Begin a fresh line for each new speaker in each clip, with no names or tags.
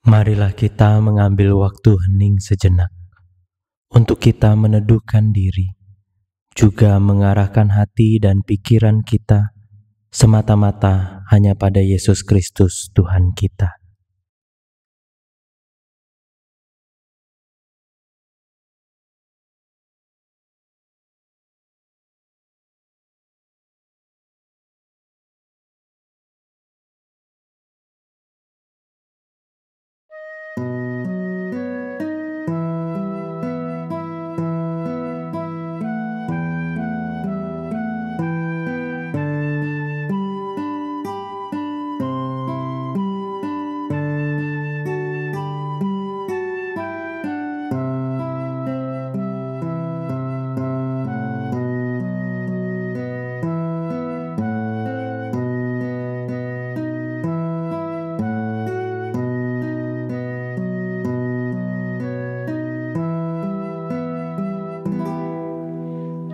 Marilah kita mengambil waktu hening sejenak untuk kita meneduhkan diri, juga mengarahkan hati dan pikiran kita semata-mata hanya pada Yesus Kristus Tuhan kita.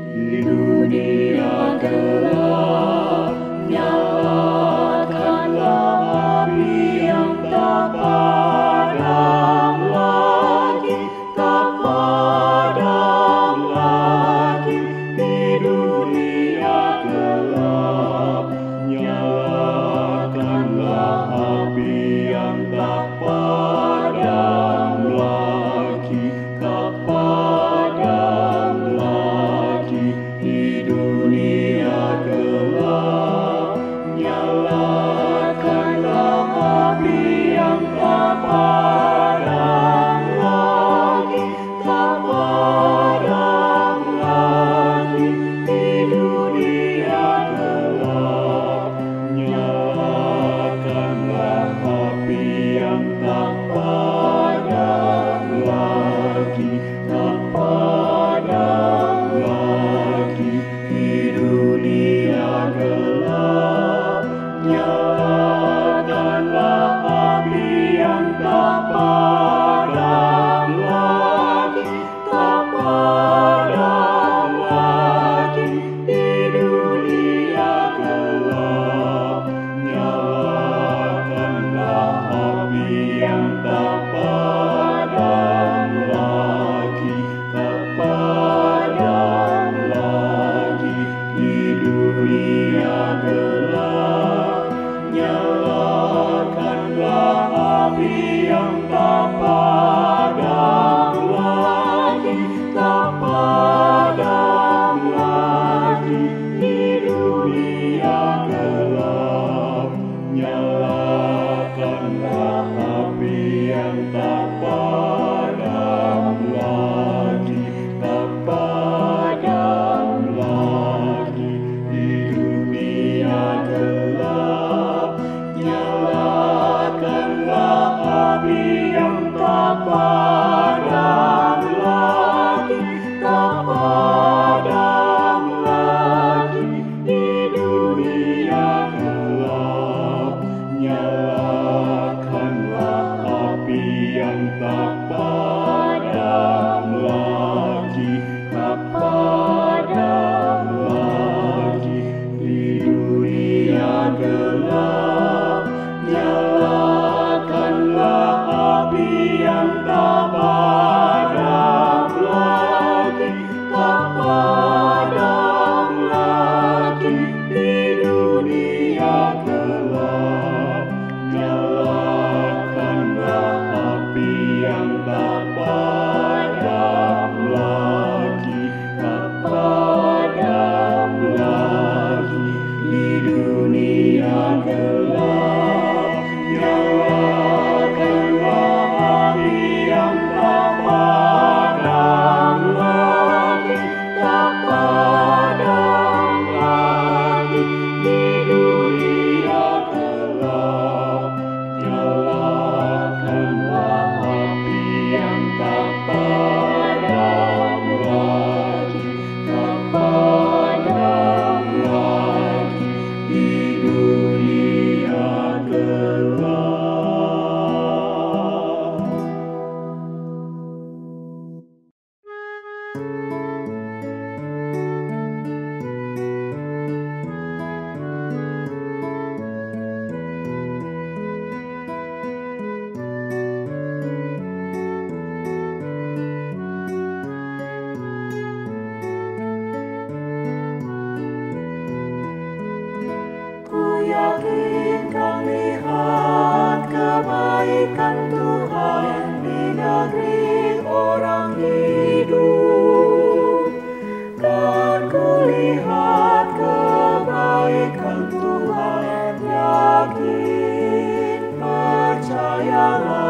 Di dunia gelap, nyalakanlah api yang tak padam lagi, tak padam lagi. Di dunia gelap, nyalakanlah api yang tak padam lagi, tak padam lagi. Di dunia gelap, nyalakanlah api yang tak padam lagi, tak padam lagi. Di dunia gelap, nyalakanlah api yang tak padam lagi, tak padam lagi. Di dunia gelap, nyalakanlah api yang tak padam lagi, tak padam lagi. Di dunia gelap, nyalakanlah api yang tak padam lagi, tak padam lagi. Di dunia gelap, nyalakanlah api yang tak padam lagi, tak padam lagi. Di dunia gelap, nyalakanlah api yang tak padam lagi, tak padam lagi. Di dunia gelap, nyalakanlah api yang tak padam lagi, tak padam lagi. kebaikan Tuhan di negeri orang hidup. Kan kulihat kebaikan Tuhan, yakin percayalah.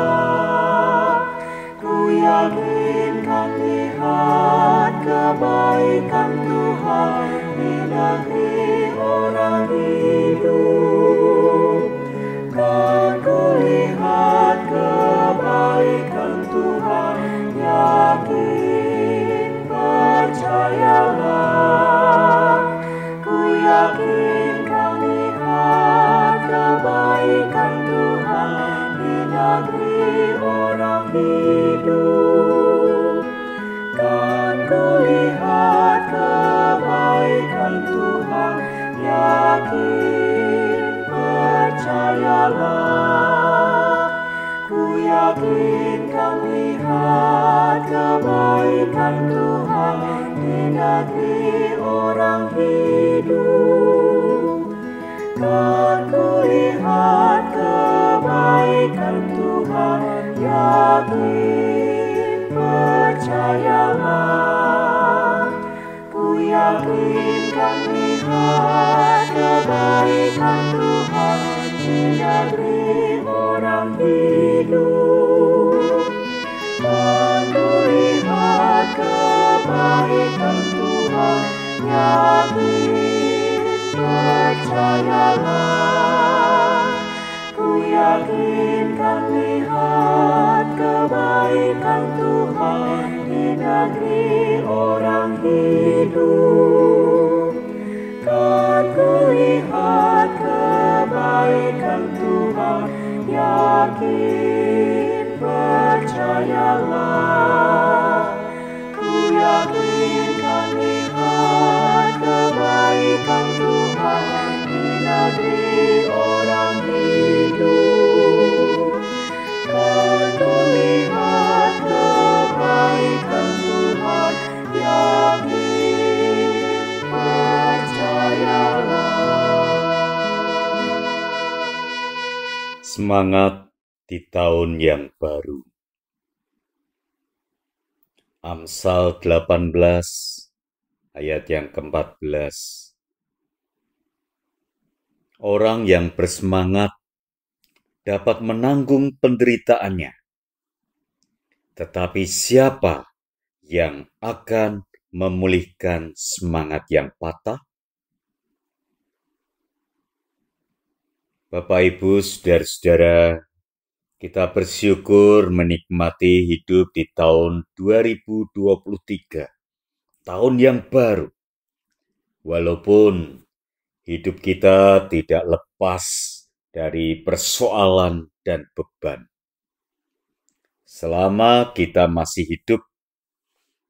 Ku yakin kan lihat kebaikan Tuhan di negeri orang hidup. Kan kulihat kebaikan Tuhan, yakin percayalah. Ku yakin kan lihat kebaikan Tuhan di negeri orang hidup. Kan kulihat kebaikan Tuhan, yakin percayalah. Ku yakin kan lihat kebaikan Tuhan di negeri orang hidup. Kan kulihat kebaikan Tuhan, yakin percayalah. Ku yakin kan lihat kebaikan Tuhan di negeri orang hidup. Kan kulihat kebaikan Tuhan, yakin percayalah. Ku yakin kan lihat kebaikan Tuhan di negeri orang hidup. Kan kulihat kebaikan Tuhan, yakin percayalah. Ku yakin kan lihat kebaikan Tuhan di negeri orang hidup. Kan kulihat kebaikan Tuhan, yakin percayalah.
Semangat di tahun yang baru. Amsal 18 ayat yang ke-14. Orang yang bersemangat dapat menanggung penderitaannya, tetapi siapa yang akan memulihkan semangat yang patah? Bapak, Ibu, saudara-saudara, kita bersyukur menikmati hidup di tahun 2023, tahun yang baru. Walaupun hidup kita tidak lepas dari persoalan dan beban. Selama kita masih hidup,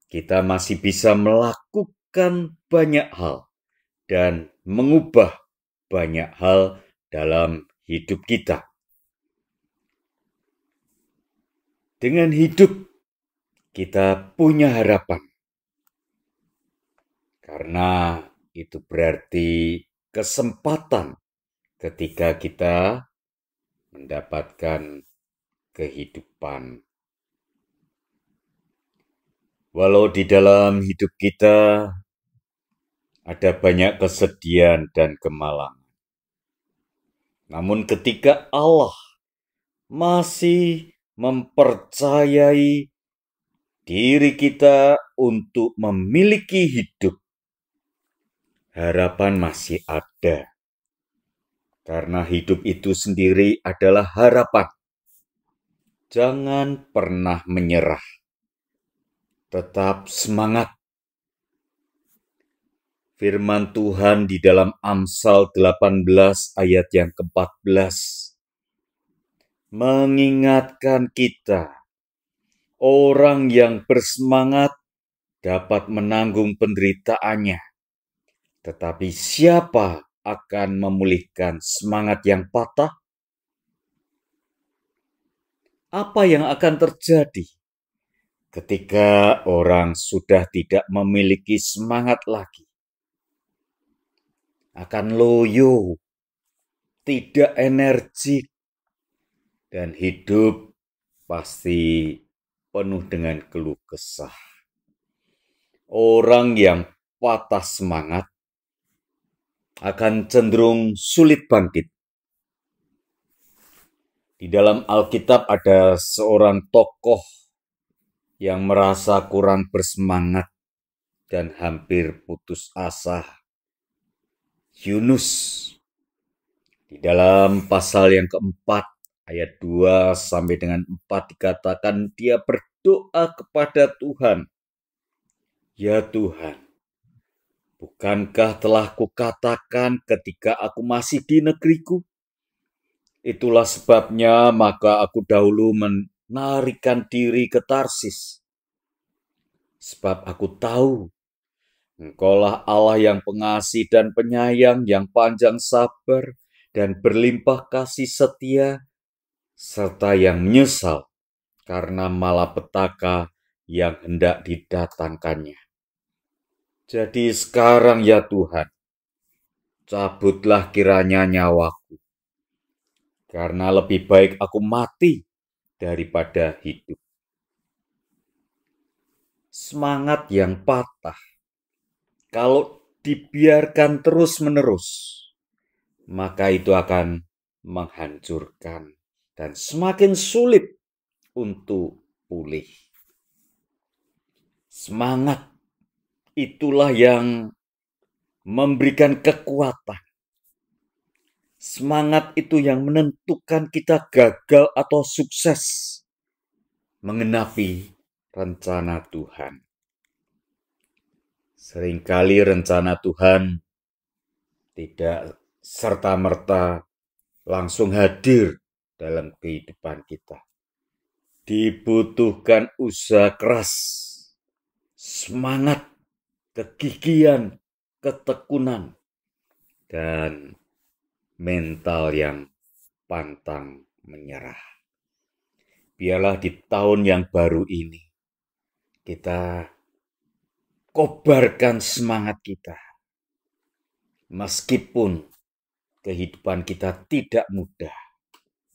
kita masih bisa melakukan banyak hal dan mengubah banyak hal dalam hidup kita. Dengan hidup, kita punya harapan. Karena itu berarti kesempatan ketika kita mendapatkan kehidupan. Walau di dalam hidup kita ada banyak kesedihan dan kemalangan. Namun ketika Allah masih mempercayai diri kita untuk memiliki hidup, harapan masih ada. Karena hidup itu sendiri adalah harapan. Jangan pernah menyerah. Tetap semangat. Firman Tuhan di dalam Amsal 18 ayat yang ke-14 mengingatkan kita, orang yang bersemangat dapat menanggung penderitaannya, tetapi siapa akan memulihkan semangat yang patah? Apa yang akan terjadi ketika orang sudah tidak memiliki semangat lagi? Akan loyo, tidak energik, dan hidup pasti penuh dengan keluh kesah. Orang yang patah semangat akan cenderung sulit bangkit. Di dalam Alkitab ada seorang tokoh yang merasa kurang bersemangat dan hampir putus asa. Yunus. Di dalam pasal yang keempat, ayat 2 sampai dengan 4 dikatakan dia berdoa kepada Tuhan. Ya Tuhan, bukankah telah kukatakan ketika aku masih di negeriku? Itulah sebabnya maka aku dahulu menarikan diri ke Tarsis. Sebab aku tahu Engkaulah Allah yang pengasih dan penyayang, yang panjang sabar dan berlimpah kasih setia, serta yang menyesal karena malapetaka yang hendak didatangkannya. Jadi sekarang ya Tuhan, cabutlah kiranya nyawaku, karena lebih baik aku mati daripada hidup. Semangat yang patah, kalau dibiarkan terus-menerus, maka itu akan menghancurkan dan semakin sulit untuk pulih. Semangat itulah yang memberikan kekuatan. Semangat itu yang menentukan kita gagal atau sukses mengenapi rencana Tuhan. Seringkali rencana Tuhan tidak serta-merta langsung hadir dalam kehidupan kita. Dibutuhkan usaha keras, semangat, kegigihan, ketekunan, dan mental yang pantang menyerah. Biarlah di tahun yang baru ini kita kobarkan semangat kita. Meskipun kehidupan kita tidak mudah,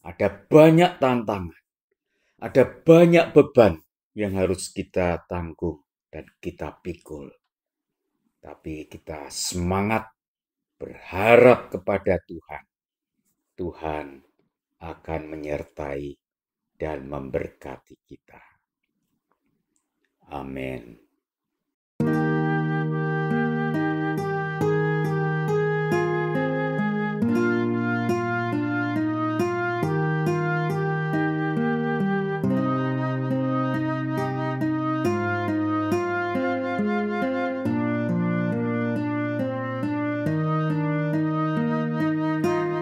ada banyak tantangan, ada banyak beban yang harus kita tanggung dan kita pikul. Tapi kita semangat berharap kepada Tuhan. Tuhan akan menyertai dan memberkati kita. Amin.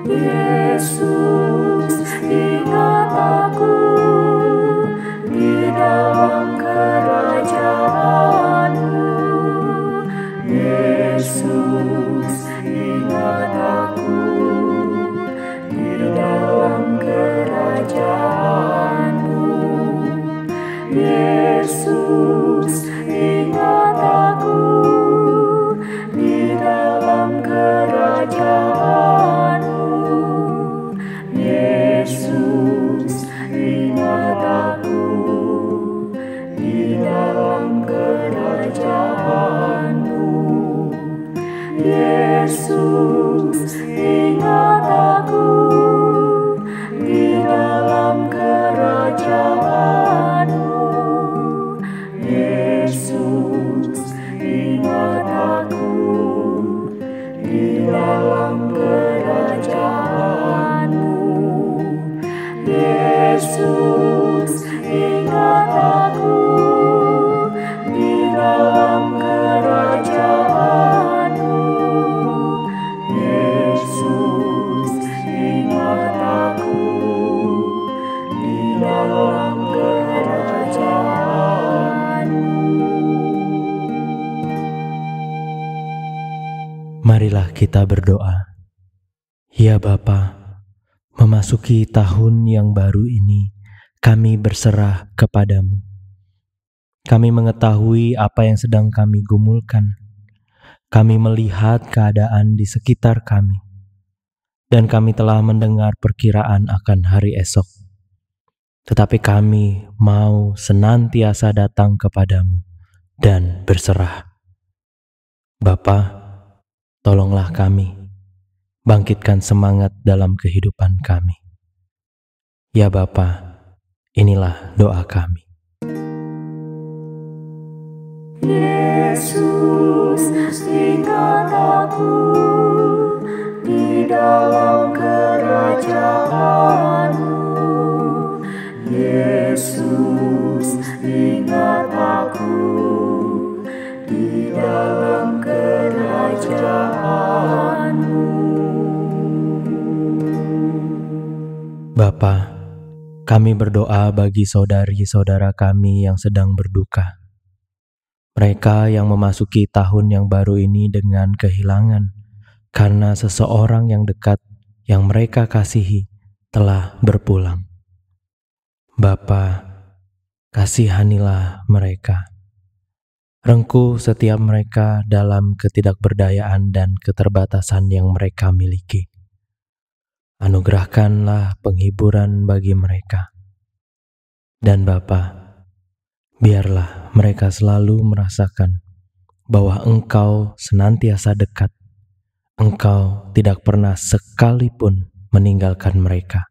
Yesus, ingat aku di dalam kerajaan-Mu. Yesus, ingat aku di dalam kerajaan-Mu. Yesus, ingat aku di dalam kerajaan-Mu. Yesus, ingat aku di dalam kerajaan-Mu. Yesus, ingat aku di dalam kerajaan-Mu. Yesus, ingat aku di dalam kerajaan-Mu. Yesus, ingat aku di dalam kerajaan-Mu. Yesus, ingat aku di dalam kerajaan-Mu.
Marilah kita berdoa. Ya Bapa, memasuki tahun yang baru ini, kami berserah kepadamu. Kami mengetahui apa yang sedang kami gumulkan. Kami melihat keadaan di sekitar kami. Dan kami telah mendengar perkiraan akan hari esok. tetapi kami mau senantiasa datang kepadamu dan berserah. Bapa, tolonglah kami, bangkitkan semangat dalam kehidupan kami. Ya Bapa, inilah doa kami.
Yesus, ingat aku di dalam kerajaan-Mu. Yesus, ingat aku di dalam kerajaan-Mu.
Bapa, kami berdoa bagi saudari-saudara kami yang sedang berduka. Mereka yang memasuki tahun yang baru ini dengan kehilangan karena seseorang yang dekat yang mereka kasihi telah berpulang. Bapa, kasihanilah mereka. Rengkuh setiap mereka dalam ketidakberdayaan dan keterbatasan yang mereka miliki. Anugerahkanlah penghiburan bagi mereka. Dan Bapa, biarlah mereka selalu merasakan bahwa Engkau senantiasa dekat. Engkau tidak pernah sekalipun meninggalkan mereka.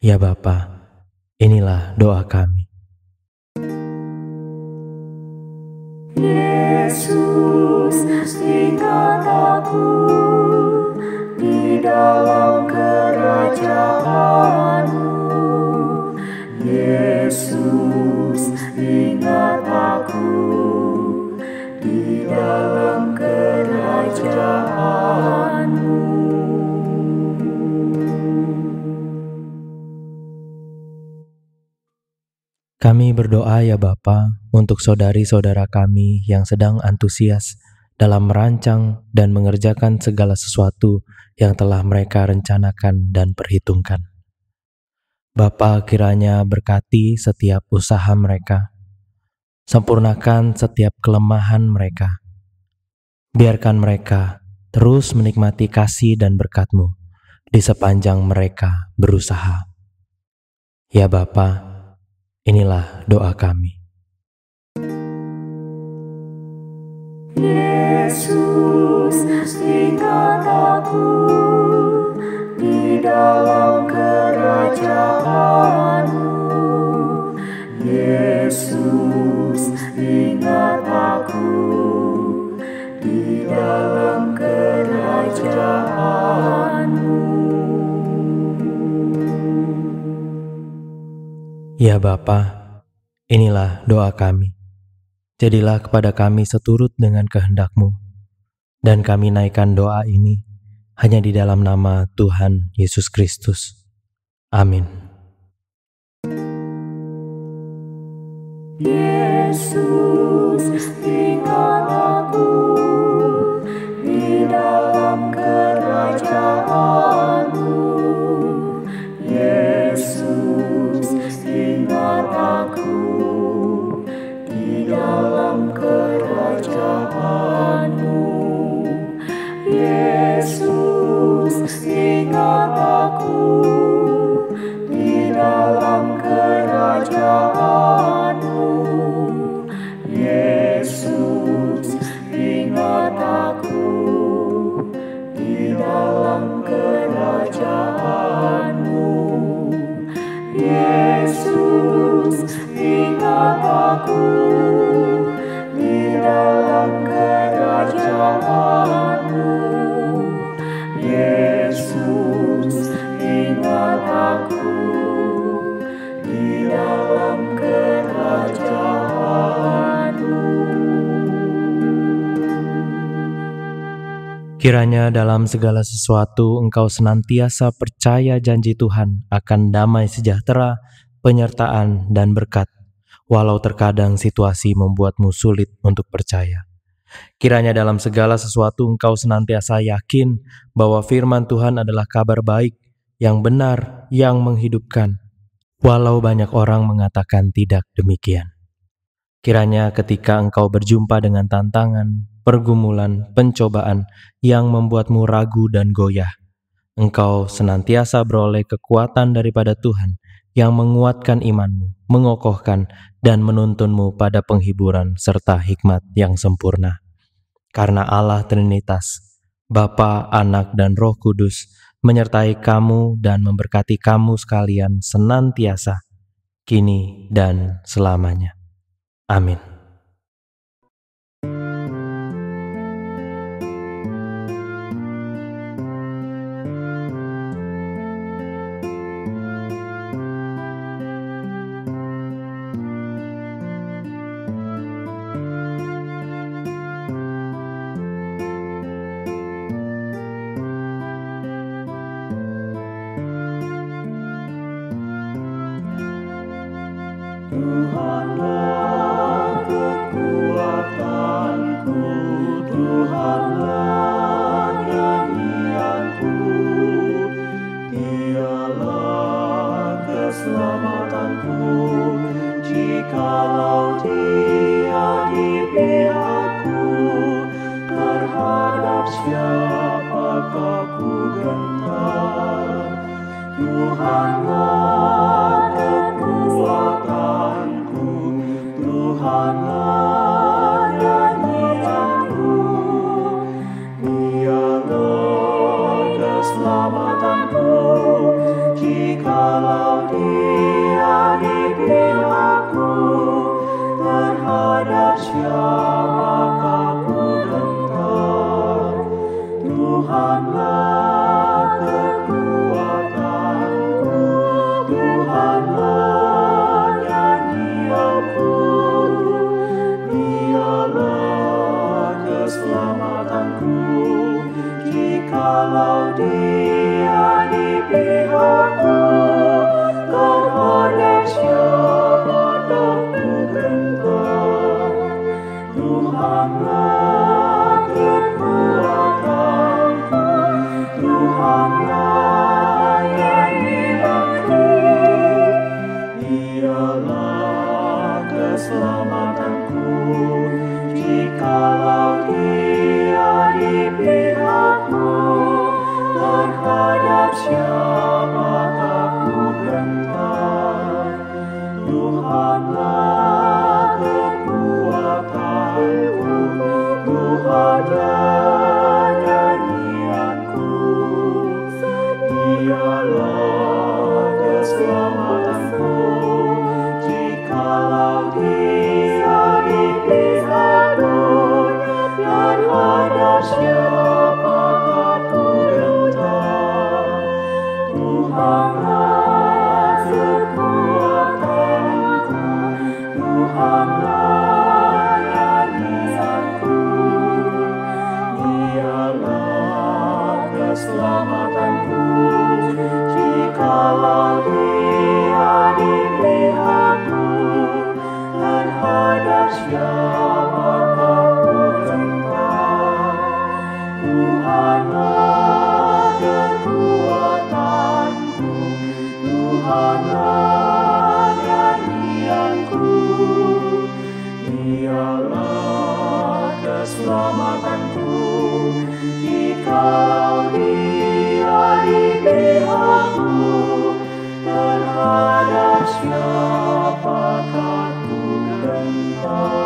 Ya Bapa, inilah doa kami.
Yesus, ingat aku di dalam kerajaan-Mu. Yesus, ingat aku di dalam kerajaan-Mu.
Kami berdoa ya Bapa untuk saudari-saudara kami yang sedang antusias dalam merancang dan mengerjakan segala sesuatu yang telah mereka rencanakan dan perhitungkan. Bapa, kiranya berkati setiap usaha mereka, sempurnakan setiap kelemahan mereka. Biarkan mereka terus menikmati kasih dan berkat-Mu di sepanjang mereka berusaha. Ya Bapa, inilah doa kami.
Yesus, ingat aku di dalam kerajaan-Mu. Yesus, ingat aku di dalam kerajaan-Mu.
Ya Bapa, inilah doa kami. Jadilah kepada kami seturut dengan kehendak-Mu, dan kami naikkan doa ini hanya di dalam nama Tuhan Yesus Kristus. Amin.
Yesus, ingat aku di dalam kerajaan-Mu. Yesus, ingat aku di dalam kerajaan-Mu. Yesus, ingat aku di dalam kerajaan-Mu. Yesus, ingat aku di dalam kerajaan-Mu. Yesus, ingat aku di dalam kerajaan-Mu. Yesus, ingat aku di dalam kerajaan-Mu.
Kiranya dalam segala sesuatu Engkau senantiasa percaya janji Tuhan akan damai sejahtera, penyertaan, dan berkat, walau terkadang situasi membuatmu sulit untuk percaya. Kiranya dalam segala sesuatu Engkau senantiasa yakin bahwa firman Tuhan adalah kabar baik, yang benar, yang menghidupkan, walau banyak orang mengatakan tidak demikian. Kiranya ketika Engkau berjumpa dengan tantangan, pergumulan, pencobaan yang membuatmu ragu dan goyah, Engkau senantiasa beroleh kekuatan daripada Tuhan yang menguatkan imanmu, mengokohkan dan menuntunmu pada penghiburan serta hikmat yang sempurna. Karena Allah Trinitas, Bapa, Anak, dan Roh Kudus menyertai kamu dan memberkati kamu sekalian senantiasa, kini dan selamanya. Amin.
Tuhanlah kekuatanku, Tuhanlah nyanyianku, Dialah keselamatanku, jikalau Dia di pihakku, terhadap siapakah ku gentar. Tuhanlah kekuatanku, Tuhanlah nyanyianku, Dialah keselamatanku, jikalau Dia di pihakku, terhadap siapakah ku gentar. Tuhanlah kekuatanku, Tuhanlah nyanyianku, Dialah keselamatanku, jikalau Dia di pihakku, terhadap siapakah ku gentar. Tuhanlah kekuatanku, Tuhanlah nyanyianku, Dialah keselamatanku, jikalau Dia di pihakku, terhadap siapakah ku gentar. Tuhanlah kekuatanku, Tuhanlah nyanyianku, Dialah keselamatanku, jikalau Dia di pihakku, terhadap siapakah ku gentar. Tuhanlah kekuatanku, Tuhanlah nyanyianku, Dialah keselamatanku, jikalau Dia di pihakku, terhadap siapakah ku gentar. Tuhanlah kekuatanku, Tuhanlah nyanyianku, Dialah keselamatanku, jikalau Dia di pihakku, terhadap siapakah ku gentar.